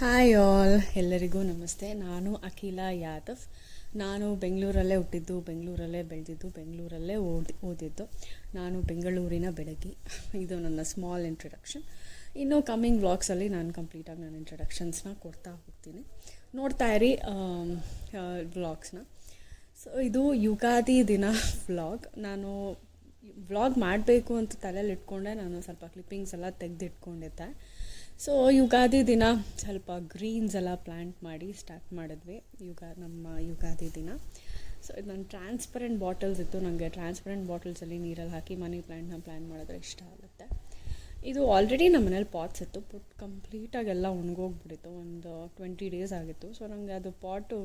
Hi all, ಎಲ್ಲರಿಗೂ ನಮಸ್ತೆ. ನಾನು ಅಖಿಲಾ ಯಾದವ್. ನಾನು ಬೆಂಗಳೂರಲ್ಲೇ ಹುಟ್ಟಿದ್ದು, ಬೆಂಗಳೂರಲ್ಲೇ ಬೆಳೆದಿದ್ದು, ಬೆಂಗಳೂರಲ್ಲೇ ಓದಿದ್ದು. ನಾನು ಬೆಂಗಳೂರಿನ ಬೆಡಗಿ. ಇದು ನನ್ನ ಸ್ಮಾಲ್ ಇಂಟ್ರಡಕ್ಷನ್. ಇನ್ನು ಕಮ್ಮಿಂಗ್ ವ್ಲಾಗ್ಸಲ್ಲಿ ನಾನು ಕಂಪ್ಲೀಟಾಗಿ ನನ್ನ ಇಂಟ್ರಡಕ್ಷನ್ಸ್ನ ಕೊಡ್ತಾ ಹೋಗ್ತೀನಿ. ನೋಡ್ತಾ ಇರಿ ವ್ಲಾಗ್ಸ್ನ. ಸೊ ಇದು ಯುಗಾದಿ ದಿನ ವ್ಲಾಗ್. ನಾನು ವ್ಲಾಗ್ ಮಾಡಬೇಕು ಅಂತ ತಲೆಯಲ್ಲಿ ಇಟ್ಕೊಂಡೆ. ನಾನು ಸ್ವಲ್ಪ ಕ್ಲಿಪ್ಪಿಂಗ್ಸ್ ಎಲ್ಲ ತೆಗೆದಿಟ್ಕೊಂಡಿದ್ದೆ. ಸೊ ಯುಗಾದಿ ದಿನ ಸ್ವಲ್ಪ ಗ್ರೀನ್ಸ್ ಎಲ್ಲ ಪ್ಲ್ಯಾಂಟ್ ಮಾಡಿ ಸ್ಟಾರ್ಟ್ ಮಾಡಿದ್ವಿ ನಮ್ಮ ಯುಗಾದಿ ದಿನ. ಸೊ ಇದು ನನ್ನ ಟ್ರಾನ್ಸ್ಪರೆಂಟ್ ಬಾಟಲ್ಸ್ ಇತ್ತು. ನನಗೆ ಟ್ರಾನ್ಸ್ಪರೆಂಟ್ ಬಾಟಲ್ಸಲ್ಲಿ ನೀರಲ್ಲಿ ಹಾಕಿ ಮನಿ ಪ್ಲ್ಯಾಂಟ್ನ ಪ್ಲ್ಯಾನ್ ಮಾಡಿದ್ರೆ ಇಷ್ಟ ಆಗುತ್ತೆ. ಇದು ಆಲ್ರೆಡಿ ನಮ್ಮ ಮನೇಲಿ ಪಾಟ್ಸ್ ಇತ್ತು, ಬಟ್ ಕಂಪ್ಲೀಟಾಗೆಲ್ಲ ಒಣಗೋಗ್ಬಿಟ್ಟಿತ್ತು. ಒಂದು 20 days ಆಗಿತ್ತು. ಸೊ ನನಗೆ ಅದು ಪಾಟು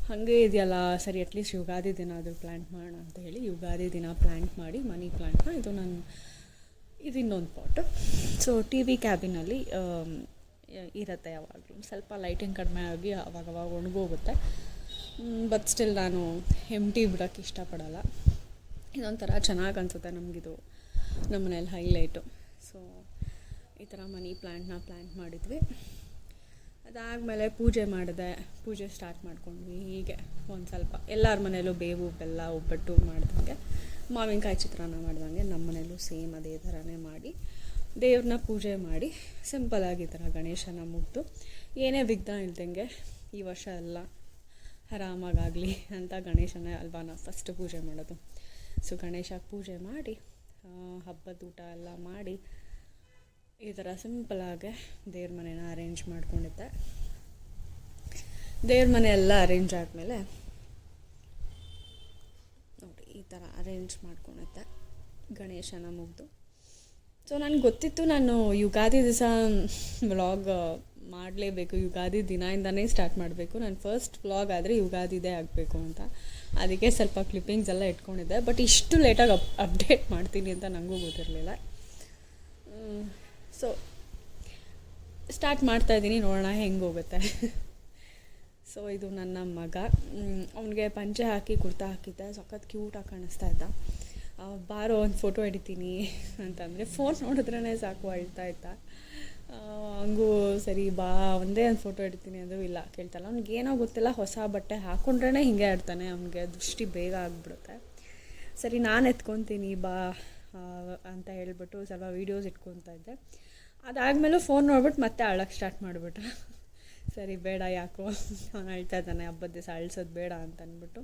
ಹಾಗೆ ಇದೆಯಲ್ಲ, ಸರಿ ಅಟ್ಲೀಸ್ಟ್ ಯುಗಾದಿ ದಿನ ಅದು ಪ್ಲ್ಯಾಂಟ್ ಮಾಡೋಣ ಅಂತ ಹೇಳಿ ಯುಗಾದಿ ದಿನ ಪ್ಲ್ಯಾಂಟ್ ಮಾಡಿ ಮನಿ ಪ್ಲ್ಯಾಂಟ್ನ ಇದು ಇನ್ನೊಂದು ಪಾಟು. ಸೊ ಟಿ ವಿ ಕ್ಯಾಬಿನಲ್ಲಿ ಇರುತ್ತೆ. ಯಾವಾಗಲೂ ಸ್ವಲ್ಪ ಲೈಟಿಂಗ್ ಕಡಿಮೆ ಆಗಿ ಅವಾಗವಾಗ ಒಣಗೋಗುತ್ತೆ. ಬಟ್ ಸ್ಟಿಲ್ ನಾನು ಎಂಟಿ ಬಿಡೋಕ್ಕೆ ಇಷ್ಟಪಡಲ್ಲ. ಇದೊಂಥರ ಚೆನ್ನಾಗಿ ಅನಿಸುತ್ತೆ ನಮಗಿದು ನಮ್ಮ ಮನೇಲಿ ಹೈಲೈಟು. ಸೊ ಈ ಥರ ಮನಿ ಪ್ಲ್ಯಾಂಟ್ನ ಪ್ಲ್ಯಾಂಟ್ ಮಾಡಿದ್ವಿ. ಅದಾದಮೇಲೆ ಪೂಜೆ ಮಾಡಿದೆ. ಪೂಜೆ ಸ್ಟಾರ್ಟ್ ಮಾಡ್ಕೊಂಡ್ವಿ. ಹೀಗೆ ಒಂದು ಸ್ವಲ್ಪ ಎಲ್ಲರ ಮನೇಲೂ ಬೇವು ಬೆಲ್ಲ ಒಬ್ಬಟ್ಟು ಮಾಡ್ದಂಗೆ, ಮಾವಿನಕಾಯಿ ಚಿತ್ರಾನ್ನ ಮಾಡ್ದಂಗೆ ನಮ್ಮ ಮನೇಲೂ ಸೇಮ್ ಅದೇ ಥರನೇ ಮಾಡಿ ದೇವ್ರನ್ನ ಪೂಜೆ ಮಾಡಿ ಸಿಂಪಲಾಗಿ ಈ ಥರ ಗಣೇಶನ ಮುಗ್ದು ಏನೇ ವಿಘ್ನ ಇಲ್ದಂಗೆ ಈ ವರ್ಷ ಎಲ್ಲ ಆರಾಮಾಗಲಿ ಅಂತ ಗಣೇಶನೇ ಅಲ್ವಾ ನಾವು ಫಸ್ಟ್ ಪೂಜೆ ಮಾಡೋದು. ಸೊ ಗಣೇಶಕ್ಕೆ ಪೂಜೆ ಮಾಡಿ ಹಬ್ಬದ ಊಟ ಎಲ್ಲ ಮಾಡಿ ಈ ಥರ ಸಿಂಪಲಾಗೆ ದೇವ್ರ ಮನೇನ ಅರೇಂಜ್ ಮಾಡ್ಕೊಂಡಿದ್ದೆ. ದೇವ್ರ ಮನೆ ಎಲ್ಲ ಅರೇಂಜ್ ಆದಮೇಲೆ ನೋಡಿ ಈ ಥರ ಅರೇಂಜ್ ಮಾಡ್ಕೊಂಡಿದ್ದೆ ಗಣೇಶನ ಮುಗ್ದು. ಸೊ ನನಗೆ ಗೊತ್ತಿತ್ತು ನಾನು ಯುಗಾದಿ ದಿವಸ ವ್ಲಾಗ್ ಮಾಡಲೇಬೇಕು, ಯುಗಾದಿ ದಿನದಿಂದನೇ ಸ್ಟಾರ್ಟ್ ಮಾಡಬೇಕು. ನಾನು ಫಸ್ಟ್ ವ್ಲಾಗ್ ಆದರೆ ಯುಗಾದಿದೇ ಆಗಬೇಕು ಅಂತ. ಅದಕ್ಕೆ ಸ್ವಲ್ಪ ಕ್ಲಿಪ್ಪಿಂಗ್ಸ್ ಎಲ್ಲ ಇಟ್ಕೊಂಡಿದ್ದೆ. ಬಟ್ ಇಷ್ಟು ಲೇಟಾಗಿ ಅಪ್ಡೇಟ್ ಮಾಡ್ತೀನಿ ಅಂತ ನನಗೂ ಗೊತ್ತಿರಲಿಲ್ಲ. ಸೊ ಸ್ಟಾರ್ಟ್ ಮಾಡ್ತಾಯಿದ್ದೀನಿ, ನೋಡೋಣ ಹೆಂಗೆ ಹೋಗುತ್ತೆ. ಸೊ ಇದು ನನ್ನ ಮಗ. ಅವನಿಗೆ ಪಂಚೆ ಹಾಕಿ ಕುರ್ತಾ ಹಾಕಿದ್ದೆ. ಸಖತ್ ಕ್ಯೂಟಾಗಿ ಕಾಣಿಸ್ತಾ ಇದ್ದ. ಬಾರೋ ಒಂದು ಫೋಟೋ ಹಿಡಿತೀನಿ ಅಂತಂದರೆ ಫೋನ್ ನೋಡಿದ್ರೇ ಸಾಕು ಅಳ್ತಾ ಇದ್ದ. ಹಂಗೂ ಸರಿ ಬಾ ಒಂದೇ ಒಂದು ಫೋಟೋ ಹಿಡಿತೀನಿ ಅಂದರೂ ಇಲ್ಲ, ಕೇಳ್ತಲ್ಲ. ಅವ್ನಿಗೇನೋ ಗೊತ್ತಿಲ್ಲ, ಹೊಸ ಬಟ್ಟೆ ಹಾಕ್ಕೊಂಡ್ರೇ ಹಿಂಗೆ ಆಡ್ತಾನೆ. ಅವನಿಗೆ ದೃಷ್ಟಿ ಬೇಗ ಆಗಿಬಿಡುತ್ತೆ. ಸರಿ ನಾನು ಎತ್ಕೊತೀನಿ ಬಾ ಅಂತ ಹೇಳ್ಬಿಟ್ಟು ಸ್ವಲ್ಪ ವೀಡಿಯೋಸ್ ಇಟ್ಕೊತಾ ಇದ್ದೆ. ಅದಾದಮೇಲೂ ಫೋನ್ ನೋಡ್ಬಿಟ್ಟು ಮತ್ತೆ ಅಳಕ್ಕೆ ಸ್ಟಾರ್ಟ್ ಮಾಡಿಬಿಟ್ಟ. ಸರಿ ಬೇಡ, ಯಾಕೋ ಅವನು ಅಳ್ತಾ ಇದ್ದಾನೆ, ಹಬ್ಬದ ದಿವಸ ಅಳ್ಸೋದು ಬೇಡ ಅಂತ ಅಂದ್ಬಿಟ್ಟು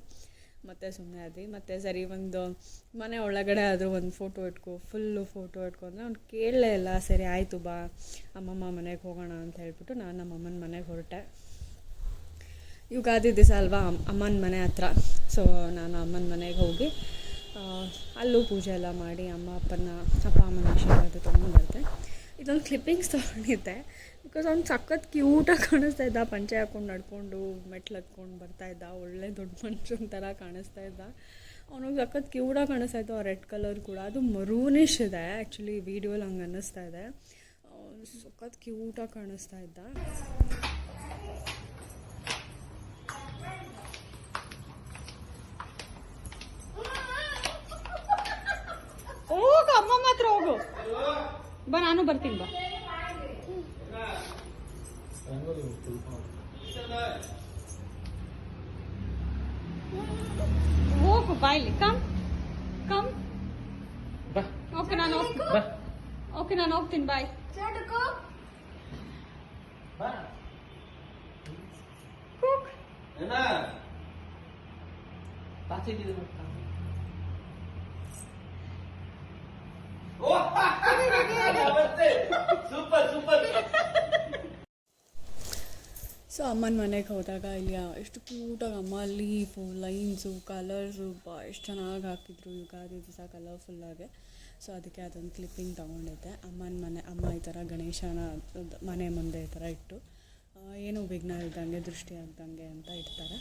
ಮತ್ತೆ ಸುಮ್ಮನೆ ಆದ್ವಿ. ಮತ್ತು ಸರಿ ಒಂದು ಮನೆ ಒಳಗಡೆ ಆದರೂ ಒಂದು ಫುಲ್ಲು ಫೋಟೋ ಇಟ್ಕೊ ಅಂದರೆ ಅವ್ನು ಕೇಳಲೇ ಇಲ್ಲ. ಸರಿ ಆಯಿತು ಬಾ ಅಮ್ಮಮ್ಮ ಮನೆಗೆ ಹೋಗೋಣ ಅಂತ ಹೇಳ್ಬಿಟ್ಟು ನಾನು ನಮ್ಮಮ್ಮನ ಮನೆಗೆ ಹೊರಟೆ. ಯುಗಾದಿ ದಿವಸ ಅಲ್ವಾ ಅಮ್ಮನ ಮನೆ ಹತ್ರ. ಸೊ ನಾನು ಅಮ್ಮನ ಮನೆಗೆ ಹೋಗಿ ಅಲ್ಲೂ ಪೂಜೆ ಎಲ್ಲ ಮಾಡಿ ಅಪ್ಪ ಅಮ್ಮನ ಆಶೀರ್ವಾದ ತೊಗೊಂಡು ಬರ್ತೆ. ಇದೊಂದು ಕ್ಲಿಪ್ಪಿಂಗ್ಸ್ ತೊಗೊಂಡಿದ್ದೆ. ಬಿಕಾಸ್ ಅವ್ನು ಸಖತ್ ಕ್ಯೂಟಾಗಿ ಕಾಣಿಸ್ತಾ ಇದ್ದ. ಪಂಚೆ ಹಾಕ್ಕೊಂಡು ನಡ್ಕೊಂಡು ಮೆಟ್ಲು ಹತ್ಕೊಂಡು ಬರ್ತಾಯಿದ್ದ. ಒಳ್ಳೆ ದೊಡ್ಡ ಮನುಷ್ಯನ ಥರ ಕಾಣಿಸ್ತಾ ಇದ್ದ. ಅವನಿಗೆ ಸಖತ್ ಕ್ಯೂಟಾಗಿ ಕಾಣಿಸ್ತಾ ಇತ್ತು. ಆ ರೆಡ್ ಕಲರ್ ಕೂಡ ಅದು ಮರೂನಿಶ್ ಇದೆ. ಆ್ಯಕ್ಚುಲಿ ವೀಡಿಯೋಲಿ ಹಂಗೆ ಅನ್ನಿಸ್ತಾ ಇದೆ. ಸಖತ್ ಕ್ಯೂಟಾಗಿ ಕಾಣಿಸ್ತಾ ಇದ್ದ. ಹೋಗು ಅಮ್ಮಮ್ಮ ಹತ್ರ ಹೋಗು ಬಾ, ನಾನು ಬರ್ತೀನಿ ಬಾ. ಹೋಗು ಬಾಯ್ಲಿ. ಕಮ್ ಓಕೆ ನಾನು ಹೋಗ್ತೀನಿ. ಬಾಯ್. ಸೊ ಅಮ್ಮನ ಮನೆಗೆ ಹೋದಾಗ ಇಲ್ಲಿ ಎಷ್ಟು ಕ್ಯೂಟಾಗಿ ಅಮ್ಮ ಲೀಫು ಲೈನ್ಸು ಕಲರ್ಸು ಎಷ್ಟು ಚೆನ್ನಾಗಿ ಹಾಕಿದ್ರು ಯುಗಾದಿ ದಿವಸ ಕಲರ್ಫುಲ್ಲಾಗೆ. ಸೊ ಅದಕ್ಕೆ ಅದೊಂದು ಕ್ಲಿಪ್ಪಿಂಗ್ ತೊಗೊಂಡಿದ್ದೆ. ಅಮ್ಮ ಈ ಥರ ಗಣೇಶನ ಮನೆ ಮುಂದೆ ಈ ಥರ ಇಟ್ಟು ಏನೂ ವಿಘ್ನ ಇದ್ದಂಗೆ ದೃಷ್ಟಿ ಆಗ್ದಂಗೆ ಅಂತ ಇಡ್ತಾರೆ.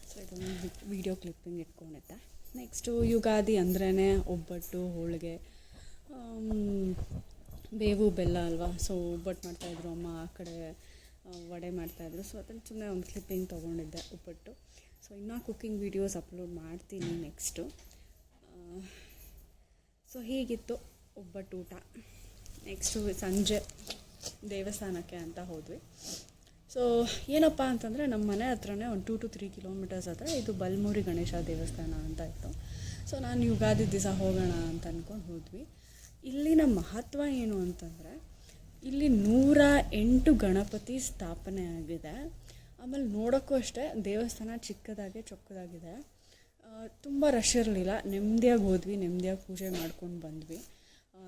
ಸೊ ಇದೊಂದು ವೀಡಿಯೋ ಕ್ಲಿಪ್ಪಿಂಗ್ ಇಟ್ಕೊಂಡಿದ್ದೆ. ನೆಕ್ಸ್ಟು ಯುಗಾದಿ ಅಂದ್ರೇ ಒಬ್ಬಟ್ಟು, ಹೋಳಿಗೆ, ಬೇವು ಬೆಲ್ಲ ಅಲ್ವಾ. ಸೊ ಒಬ್ಬಟ್ಟು ಮಾಡ್ತಾಯಿದ್ರು ಅಮ್ಮ, ಆ ಕಡೆ ವಡೆ ಮಾಡ್ತಾಯಿದ್ರು. ಸೊ ಅದನ್ನು ಸುಮ್ಮನೆ ಒಂದು ಕ್ಲಿಪ್ಪಿಂಗ್ ತೊಗೊಂಡಿದ್ದೆ ಉಪ್ಪಟ್ಟು. ಸೊ ಇನ್ನೂ ಕುಕ್ಕಿಂಗ್ ವೀಡಿಯೋಸ್ ಅಪ್ಲೋಡ್ ಮಾಡ್ತೀನಿ ನೆಕ್ಸ್ಟು. ಸೊ ಹೀಗಿತ್ತು ಒಬ್ಬಟ್ಟು ಊಟ. ನೆಕ್ಸ್ಟು ಸಂಜೆ ದೇವಸ್ಥಾನಕ್ಕೆ ಅಂತ ಹೋದ್ವಿ. ಸೊ ಏನಪ್ಪ ಅಂತಂದರೆ ನಮ್ಮ ಮನೆ ಹತ್ರನೇ ಒಂದು 2 to 3 ಕಿಲೋಮೀಟರ್ಸ್ ಹತ್ರ ಇದು ಬಲಮುರಿ ಗಣೇಶ ದೇವಸ್ಥಾನ ಅಂತ ಇತ್ತು. ಸೊ ನಾನು ಯುಗಾದಿ ದಿವಸ ಹೋಗೋಣ ಅಂತ ಅಂದ್ಕೊಂಡು ಹೋದ್ವಿ. ಇಲ್ಲಿನ ಮಹತ್ವ ಏನು ಅಂತಂದರೆ ಇಲ್ಲಿ 108 ಗಣಪತಿ ಸ್ಥಾಪನೆ ಆಗಿದೆ. ಆಮೇಲೆ ನೋಡೋಕ್ಕೂ ಅಷ್ಟೇ ದೇವಸ್ಥಾನ ಚಿಕ್ಕದಾಗೆ ಚೊಕ್ಕದಾಗಿದೆ. ತುಂಬ ರಶ್ ಇರಲಿಲ್ಲ, ನೆಮ್ಮದಿಯಾಗಿ ಹೋದ್ವಿ, ನೆಮ್ಮದಿಯಾಗಿ ಪೂಜೆ ಮಾಡ್ಕೊಂಡು ಬಂದ್ವಿ.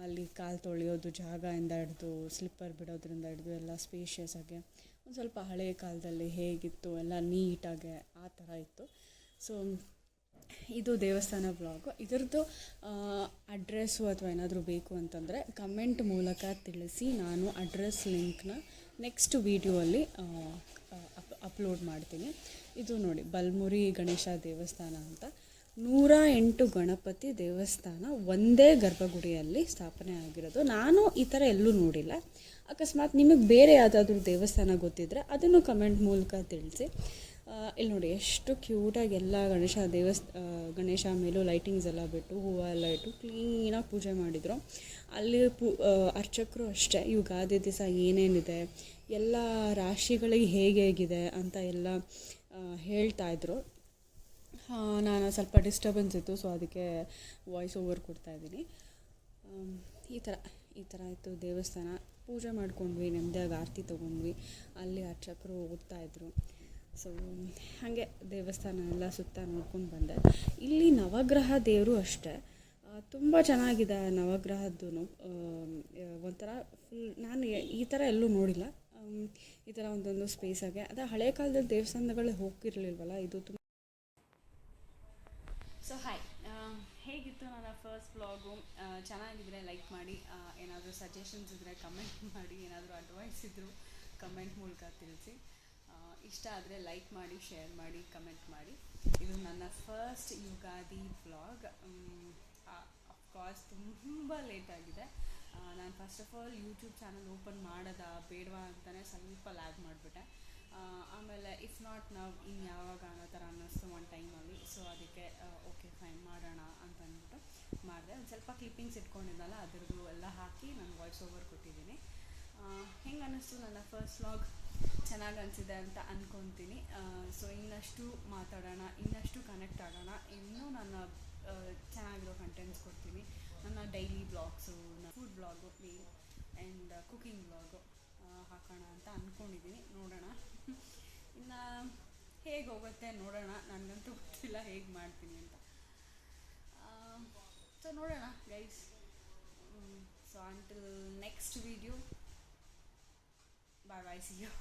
ಅಲ್ಲಿ ಕಾಲು ತೊಳೆಯೋದು ಜಾಗದಿಂದ ಹಿಡಿದು ಸ್ಲಿಪ್ಪರ್ ಬಿಡೋದ್ರಿಂದ ಹಿಡಿದು ಎಲ್ಲ ಸ್ಪೇಷಿಯಸ್ ಆಗಿ ಒಂದು ಸ್ವಲ್ಪ ಹಳೆಯ ಕಾಲದಲ್ಲಿ ಹೇಗಿತ್ತು ಎಲ್ಲ ನೀಟಾಗೆ ಆ ಥರ ಇತ್ತು. ಸೊ ಇದು ದೇವಸ್ಥಾನ ಬ್ಲಾಗು. ಇದರದ್ದು ಅಡ್ರೆಸ್ಸು ಅಥವಾ ಏನಾದರೂ ಬೇಕು ಅಂತಂದರೆ ಕಮೆಂಟ್ ಮೂಲಕ ತಿಳಿಸಿ. ನಾನು ಅಡ್ರೆಸ್ ಲಿಂಕ್ನ ನೆಕ್ಸ್ಟ್ ವೀಡಿಯೋಲ್ಲಿ ಅಪ್ಲೋಡ್ ಮಾಡ್ತೀನಿ. ಇದು ನೋಡಿ ಬಲಮುರಿ ಗಣೇಶ ದೇವಸ್ಥಾನ ಅಂತ 108 ಗಣಪತಿ ದೇವಸ್ಥಾನ ಒಂದೇ ಗರ್ಭಗುಡಿಯಲ್ಲಿ ಸ್ಥಾಪನೆ ಆಗಿರೋದು. ನಾನು ಈ ಥರ ಎಲ್ಲೂ ನೋಡಿಲ್ಲ. ಅಕಸ್ಮಾತ್ ನಿಮಗೆ ಬೇರೆ ಯಾವುದಾದ್ರೂ ದೇವಸ್ಥಾನ ಗೊತ್ತಿದ್ದರೆ ಅದನ್ನು ಕಮೆಂಟ್ ಮೂಲಕ ತಿಳಿಸಿ. ಇಲ್ಲಿ ನೋಡಿ ಎಷ್ಟು ಕ್ಯೂಟಾಗಿ ಎಲ್ಲ ಗಣೇಶ ಮೇಲೂ ಲೈಟಿಂಗ್ಸ್ ಎಲ್ಲ ಬಿಟ್ಟು ಹೂವು ಎಲ್ಲ ಇಟ್ಟು ಕ್ಲೀನಾಗಿ ಪೂಜೆ ಮಾಡಿದರು. ಅಲ್ಲಿ ಅರ್ಚಕರು ಅಷ್ಟೇ ಯುಗಾದಿ ದಿವಸ ಏನೇನಿದೆ ಎಲ್ಲ ರಾಶಿಗಳಿಗೆ ಹೇಗಿದೆ ಅಂತ ಎಲ್ಲ ಹೇಳ್ತಾಯಿದ್ರು. ನಾನು ಸ್ವಲ್ಪ ಡಿಸ್ಟರ್ಬೆನ್ಸ್ ಇತ್ತು, ಸೊ ಅದಕ್ಕೆ ವಾಯ್ಸ್ ಓವರ್ ಕೊಡ್ತಾಯಿದ್ದೀನಿ. ಈ ಥರ ಇತ್ತು ದೇವಸ್ಥಾನ. ಪೂಜೆ ಮಾಡ್ಕೊಂಡ್ವಿ, ನೆಮ್ಮದಿಯಾಗಿ ಆರತಿ ತೊಗೊಂಡ್ವಿ. ಅಲ್ಲಿ ಅರ್ಚಕರು ಓದ್ತಾಯಿದ್ರು. ಸೊ ಹಾಗೆ ದೇವಸ್ಥಾನ ಎಲ್ಲ ಸುತ್ತ ನೋಡ್ಕೊಂಡು ಬಂದೆ. ಇಲ್ಲಿ ನವಗ್ರಹ ದೇವರು ಅಷ್ಟೇ ತುಂಬ ಚೆನ್ನಾಗಿದೆ. ನವಗ್ರಹದ್ದು ಒಂಥರ ಫುಲ್ ನಾನು ಈ ಥರ ಎಲ್ಲೂ ನೋಡಿಲ್ಲ. ಈ ಥರ ಒಂದೊಂದು ಸ್ಪೇಸಾಗೆ ಅದು ಹಳೆ ಕಾಲದಲ್ಲಿ ದೇವಸ್ಥಾನಗಳು ಹೋಗಿರಲಿಲ್ವಲ್ಲ, ಇದು ತುಂಬ. ಸೊ ಹಾಯ್, ಹೇಗಿತ್ತು ನನ್ನ ಫಸ್ಟ್ ವ್ಲಾಗು? ಚೆನ್ನಾಗಿದ್ದರೆ ಲೈಕ್ ಮಾಡಿ, ಏನಾದರೂ ಸಜೆಷನ್ಸ್ ಇದ್ದರೆ ಕಮೆಂಟ್ ಮಾಡಿ, ಏನಾದರೂ ಅಡ್ವೈಸ್ ಇದ್ದರೂ ಕಮೆಂಟ್ ಮೂಲಕ ತಿಳಿಸಿ. ಇಷ್ಟ ಆದರೆ ಲೈಕ್ ಮಾಡಿ, ಶೇರ್ ಮಾಡಿ, ಕಮೆಂಟ್ ಮಾಡಿ. ಇದು ನನ್ನ ಫಸ್ಟ್ ಯುಗಾದಿ ವ್ಲಾಗ್. ಅಫ್ಕೋರ್ಸ್ ತುಂಬ ಲೇಟಾಗಿದೆ. ನಾನು first of all YouTube channel open ಮಾಡೋದಾ ಬೇಡವಾ ಅಂತಲೇ ಸ್ವಲ್ಪ ಲ್ಯಾಗ್ ಮಾಡಿಬಿಟ್ಟೆ. ಆಮೇಲೆ ಇಫ್ ನಾಟ್ ನಾವು ಇನ್ನು ಯಾವಾಗ ಅನ್ನೋ ಥರ ಅನ್ನಿಸ್ತು ಒಂದು ಟೈಮಲ್ಲಿ. ಸೊ ಅದಕ್ಕೆ ಓಕೆ ಫೈನ್ ಮಾಡೋಣ ಅಂತ ಅಂದ್ಬಿಟ್ಟು ಮಾಡಿದೆ. ಒಂದು ಸ್ವಲ್ಪ ಕ್ಲಿಪ್ಪಿಂಗ್ಸ್ ಇಟ್ಕೊಂಡಿದ್ದಲ್ಲ ಅದರದ್ದು ಎಲ್ಲ ಹಾಕಿ ನಾನು ವಾಯ್ಸ್ ಓವರ್ ಕೊಟ್ಟಿದ್ದೀನಿ. ಹೆಂಗೆ ಅನ್ನಿಸ್ತು ನನ್ನ ಫಸ್ಟ್ ವ್ಲಾಗ್? ಚೆನ್ನಾಗಿ ಅನಿಸಿದೆ ಅಂತ ಅಂದ್ಕೊತೀನಿ. ಸೊ ಇನ್ನಷ್ಟು ಮಾತಾಡೋಣ, ಇನ್ನಷ್ಟು ಕನೆಕ್ಟ್ ಆಗೋಣ, ಇನ್ನೂ ನನ್ನ ಚೆನ್ನಾಗಿರೋ ಕಂಟೆಂಟ್ಸ್ ಕೊಡ್ತೀನಿ. ನನ್ನ daily blogs, food blog and cooking blog ಹಾಕೋಣ ಅಂತ ಅಂದ್ಕೊಂಡಿದ್ದೀನಿ. ನೋಡೋಣ ಇನ್ನು ಹೇಗೆ ಹೋಗುತ್ತೆ ನೋಡೋಣ. ನನಗಂತೂ ಗೊತ್ತಿಲ್ಲ ಹೇಗೆ ಮಾಡ್ತೀನಿ ಅಂತ. ಸೊ ನೋಡೋಣ guys. So until next video, bye bye, see you.